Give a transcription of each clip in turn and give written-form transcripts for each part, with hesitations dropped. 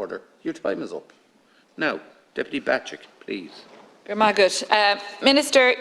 order. Your time is up. Now, Deputy Bacik, please. Minister,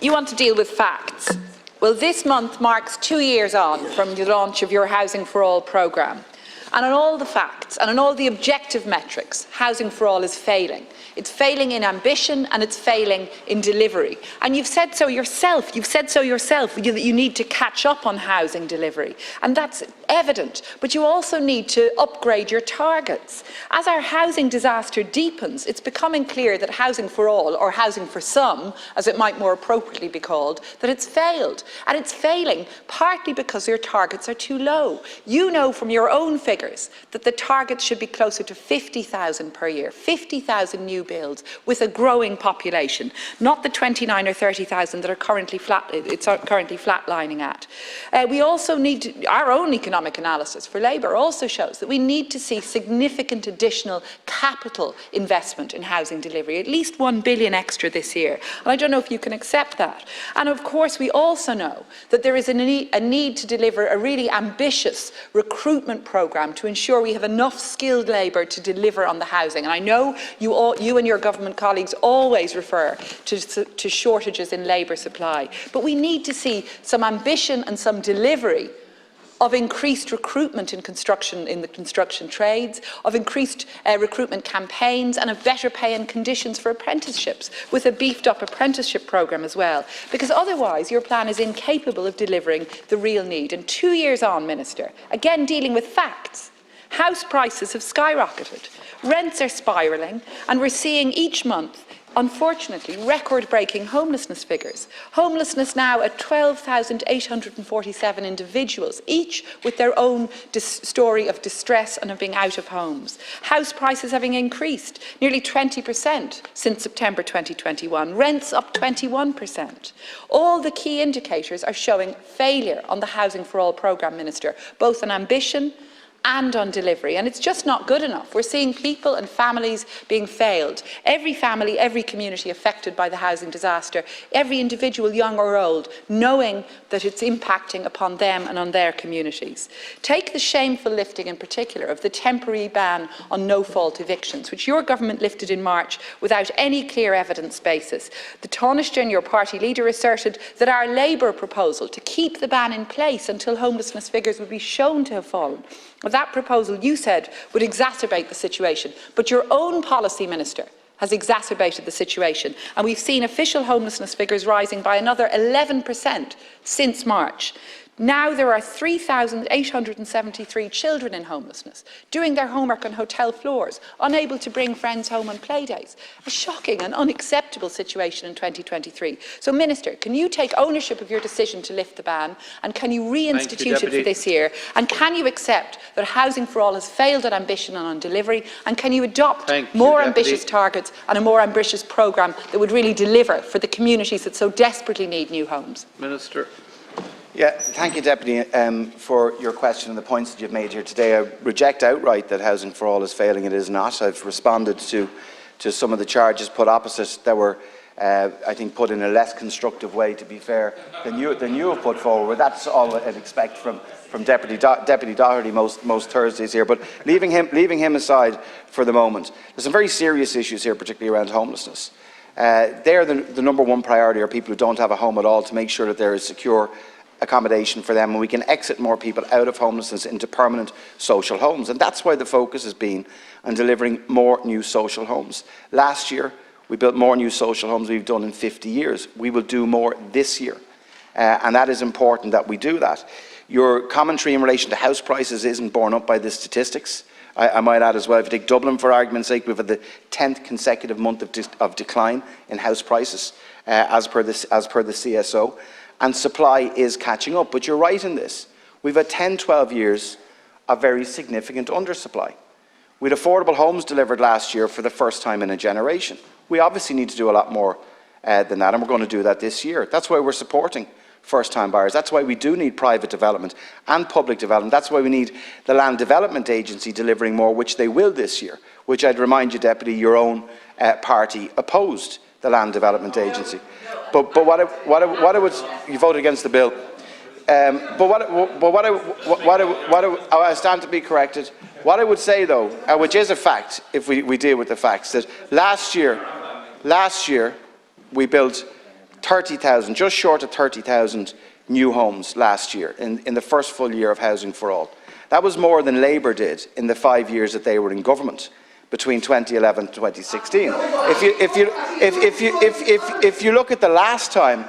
you want to deal with facts. Well, this month marks 2 years on from the launch of your Housing for All programme. And on all the facts and on all the objective metrics, Housing for All is failing. It's failing in ambition and it's failing in delivery. And you've said so yourself. That you need to catch up on housing delivery. And that's evident. But you also need to upgrade your targets. As our housing disaster deepens, it's becoming clear that Housing for All, or Housing for Some, as it might more appropriately be called, that it's failed. And it's failing partly because your targets are too low. You know from your own figures that the targets should be closer to 50,000 per year, 50,000 new builds with a growing population, not the 29 or 30,000 that are currently flatlining at. We also need our own economic analysis for Labour also shows that we need to see significant additional capital investment in housing delivery, at least 1 billion extra this year. And I don't know if you can accept that. And of course, we also know that there is a need to deliver a really ambitious recruitment programme to ensure we have enough skilled labour to deliver on the housing. And I know you and your government colleagues always refer to shortages in labour supply. But we need to see some ambition and some delivery of increased recruitment in the construction trades, of increased recruitment campaigns and of better pay and conditions for apprenticeships, with a beefed up apprenticeship programme as well. Because otherwise your plan is incapable of delivering the real need. And 2 years on, Minister, again dealing with facts, house prices have skyrocketed, rents are spiralling, and we're seeing each month, unfortunately, record-breaking homelessness figures. Homelessness now at 12,847 individuals, each with their own story of distress and of being out of homes. House prices having increased nearly 20% since September 2021, rents up 21%. All the key indicators are showing failure on the Housing for All programme, Minister, both on ambition and on delivery, and it's just not good enough. We're seeing people and families being failed. Every family, every community affected by the housing disaster, every individual, young or old, knowing that it's impacting upon them and on their communities. Take the shameful lifting in particular of the temporary ban on no-fault evictions, which your government lifted in March without any clear evidence basis. The Taoiseach, your party leader, asserted that our Labour proposal to keep the ban in place until homelessness figures would be shown to have fallen. Well, that proposal, you said, would exacerbate the situation, but your own policy, Minister, has exacerbated the situation, and we've seen official homelessness figures rising by another 11% since March. Now there are 3,873 children in homelessness, doing their homework on hotel floors, unable to bring friends home on play days. A shocking and unacceptable situation in 2023. So, Minister, can you take ownership of your decision to lift the ban, and can you reinstitute it for this year? And can you accept that Housing for All has failed at ambition and on delivery? And can you adopt more ambitious targets and a more ambitious programme that would really deliver for the communities that so desperately need new homes? Minister. Yeah, thank you, Deputy, for your question and the points that you've made here today. I reject outright that Housing for All is failing. It is not. I've responded to some of the charges put opposite that were, I think, put in a less constructive way, to be fair, than you have put forward. That's all I'd expect from Deputy Doherty most Thursdays here. But leaving him aside for the moment, there's some very serious issues here, particularly around homelessness. They're the number one priority, are people who don't have a home at all, to make sure that there is secure accommodation for them, and we can exit more people out of homelessness into permanent social homes. And that's why the focus has been on delivering more new social homes. Last year, we built more new social homes than we've done in 50 years. We will do more this year. And that is important that we do that. Your commentary in relation to house prices isn't borne up by the statistics. I might add as well, if you take Dublin for argument's sake, we've had the 10th consecutive month of decline in house prices as per the CSO. And supply is catching up. But you're right in this. We've had 10-12 years of very significant undersupply. We had affordable homes delivered last year for the first time in a generation. We obviously need to do a lot more than that, and we're going to do that this year. That's why we're supporting first-time buyers. That's why we do need private development and public development. That's why we need the Land Development Agency delivering more, which they will this year, which I'd remind you, Deputy, your own party opposed the Land Development Agency. But what I would, you voted against the bill. I stand to be corrected. What I would say, though, which is a fact, if we deal with the facts, that last year we built 30,000, just short of 30,000 new homes last year in the first full year of Housing for All. That was more than Labour did in the 5 years that they were in government between 2011 and 2016. If you look at the last time,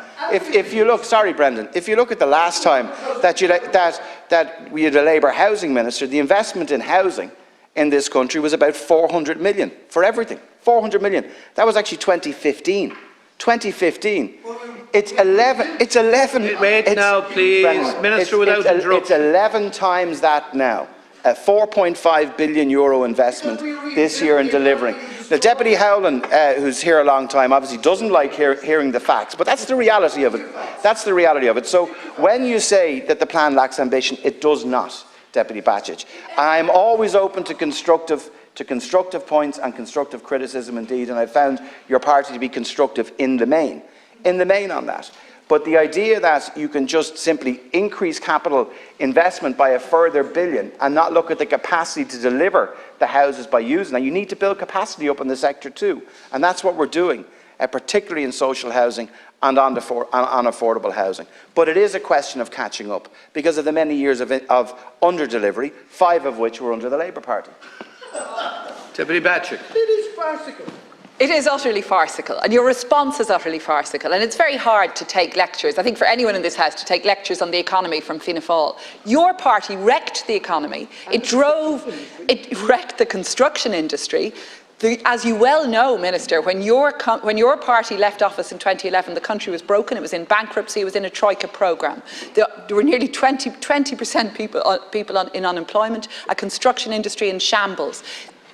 sorry, Brendan, if you look at the last time that we had a Labour housing minister, the investment in housing in this country was about 400 million for everything. 400 million. That was actually 2015. 2015. It's 11. Wait now, please, Brendan, Minister, without interruption. It's 11 times that now. A €4.5 billion investment this year in delivering. The Deputy Howland, who's here a long time, obviously doesn't like hearing the facts, but that's the reality of it. That's the reality of it. So when you say that the plan lacks ambition, it does not, Deputy Bacik. I'm always open to constructive points and constructive criticism indeed, and I found your party to be constructive in the main on that. But the idea that you can just simply increase capital investment by a further billion and not look at the capacity to deliver the houses by using them, you need to build capacity up in the sector too. And that's what we're doing, particularly in social housing and on affordable housing. But it is a question of catching up because of the many years of under-delivery, 5 of which were under the Labour Party. Deputy Bacik. It is farcical. It is utterly farcical, and your response is utterly farcical, and it's very hard to take lectures, I think for anyone in this House, to take lectures on the economy from Fianna Fáil. Your party wrecked the economy. It wrecked the construction industry. As you well know, Minister, when your party left office in 2011, the country was broken, it was in bankruptcy, it was in a Troika programme. There were nearly 20% people in unemployment, a construction industry in shambles.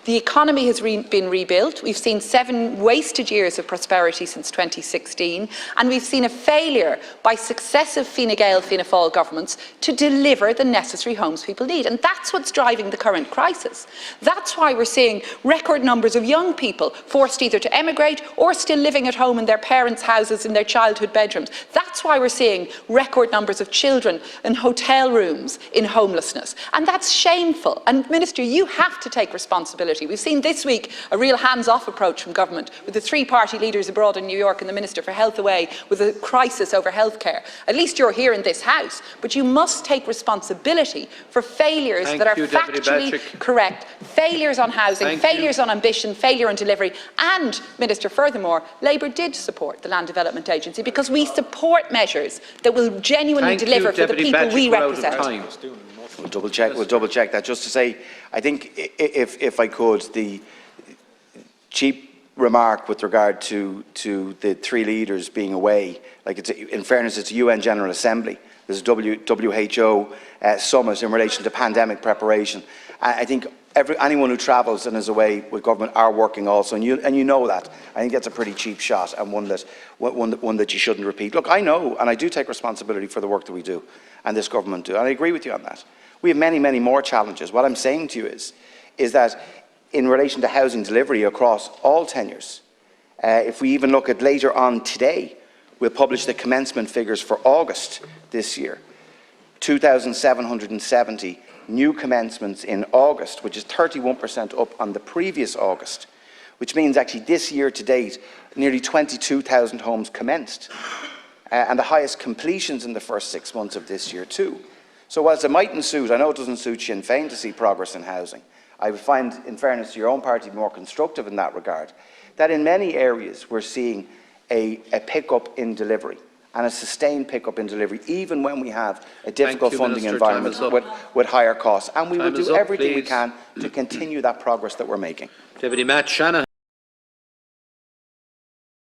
The economy has been rebuilt. We've seen 7 wasted years of prosperity since 2016, and we've seen a failure by successive Fine Gael, Fianna Fáil governments to deliver the necessary homes people need. And that's what's driving the current crisis. That's why we're seeing record numbers of young people forced either to emigrate or still living at home in their parents' houses in their childhood bedrooms. That's why we're seeing record numbers of children in hotel rooms in homelessness. And that's shameful. And Minister, you have to take responsibility. We've seen this week a real hands-off approach from government, with the 3 party leaders abroad in New York and the Minister for Health away with a crisis over healthcare. At least you're here in this House, but you must take responsibility for failures that are factually correct. Failures on housing, failures on ambition, failure on delivery. And, Minister, furthermore, Labour did support the Land Development Agency because we support measures that will genuinely deliver for the people we represent. We'll double check that. Just to say, I think if I could, the cheap remark with regard to the 3 leaders being away, like in fairness, it's a UN General Assembly. There's a WHO summit in relation to pandemic preparation. I think anyone who travels and is away with government are working also, and you know that. I think that's a pretty cheap shot and one that you shouldn't repeat. Look, I know, and I do take responsibility for the work that we do, and this government do, and I agree with you on that. We have many, many more challenges. What I'm saying to you is that in relation to housing delivery across all tenures, if we even look at later on today, we'll publish the commencement figures for August this year. 2,770 new commencements in August, which is 31% up on the previous August, which means actually this year to date, nearly 22,000 homes commenced, and the highest completions in the first 6 months of this year too. So whilst it mightn't suit, I know it doesn't suit Sinn Féin to see progress in housing, I would find, in fairness to your own party, more constructive in that regard, that in many areas we're seeing a pick-up in delivery, and a sustained pick-up in delivery, even when we have a difficult funding environment with higher costs. And we will do everything we can to continue that progress that we're making. Deputy Matt Shanahan.